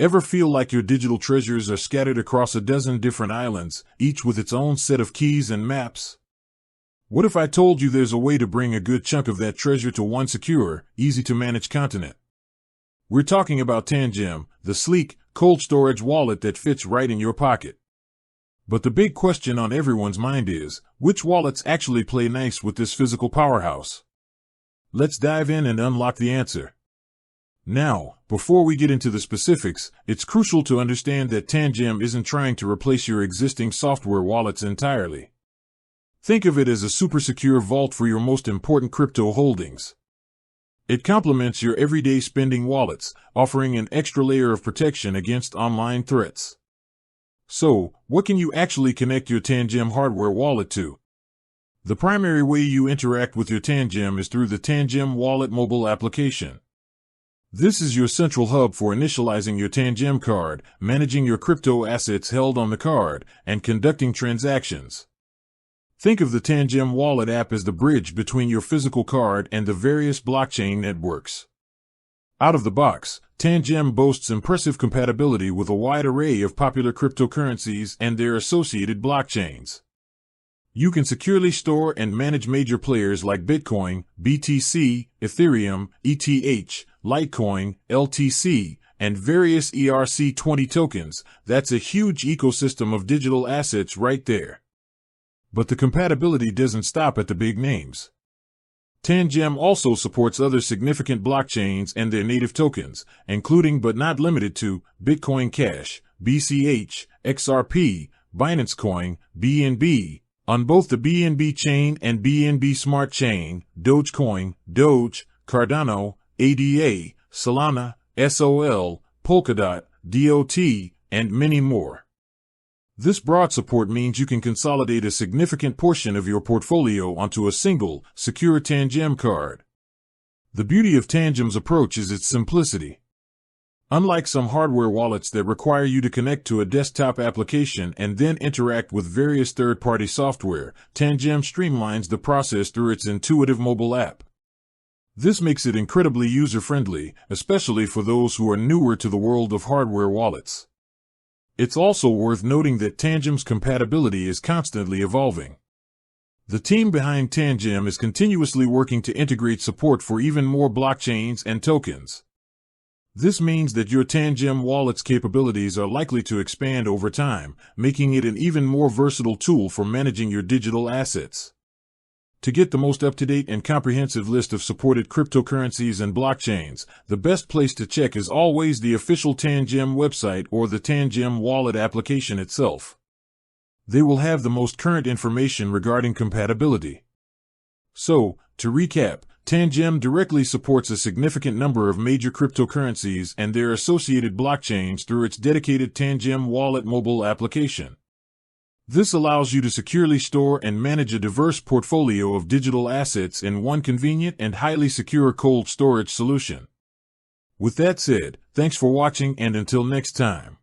Ever feel like your digital treasures are scattered across a dozen different islands, each with its own set of keys and maps? What if I told you there's a way to bring a good chunk of that treasure to one secure, easy-to-manage continent? We're talking about Tangem, the sleek, cold storage wallet that fits right in your pocket. But the big question on everyone's mind is, which wallets actually play nice with this physical powerhouse? Let's dive in and unlock the answer. Now, before we get into the specifics, it's crucial to understand that Tangem isn't trying to replace your existing software wallets entirely. Think of it as a super secure vault for your most important crypto holdings. It complements your everyday spending wallets, offering an extra layer of protection against online threats. So, what can you actually connect your Tangem hardware wallet to? The primary way you interact with your Tangem is through the Tangem Wallet mobile application. This is your central hub for initializing your Tangem card, managing your crypto assets held on the card, and conducting transactions. Think of the Tangem Wallet app as the bridge between your physical card and the various blockchain networks. Out of the box, Tangem boasts impressive compatibility with a wide array of popular cryptocurrencies and their associated blockchains. You can securely store and manage major players like Bitcoin, BTC, Ethereum, ETH, Litecoin, LTC, and various ERC20 tokens. That's a huge ecosystem of digital assets right there. But the compatibility doesn't stop at the big names. Tangem also supports other significant blockchains and their native tokens, including but not limited to Bitcoin Cash, BCH, XRP, Binance Coin, BNB, on both the BNB chain and BNB Smart Chain, Dogecoin, Doge, Cardano, ADA, Solana, SOL, Polkadot, DOT, and many more. This broad support means you can consolidate a significant portion of your portfolio onto a single, secure Tangem card. The beauty of Tangem's approach is its simplicity. Unlike some hardware wallets that require you to connect to a desktop application and then interact with various third-party software, Tangem streamlines the process through its intuitive mobile app. This makes it incredibly user-friendly, especially for those who are newer to the world of hardware wallets. It's also worth noting that Tangem's compatibility is constantly evolving. The team behind Tangem is continuously working to integrate support for even more blockchains and tokens. This means that your Tangem wallet's capabilities are likely to expand over time, making it an even more versatile tool for managing your digital assets. To get the most up-to-date and comprehensive list of supported cryptocurrencies and blockchains, the best place to check is always the official Tangem website or the Tangem wallet application itself. They will have the most current information regarding compatibility. So, to recap, Tangem directly supports a significant number of major cryptocurrencies and their associated blockchains through its dedicated Tangem wallet mobile application. This allows you to securely store and manage a diverse portfolio of digital assets in one convenient and highly secure cold storage solution. With that said, thanks for watching and until next time.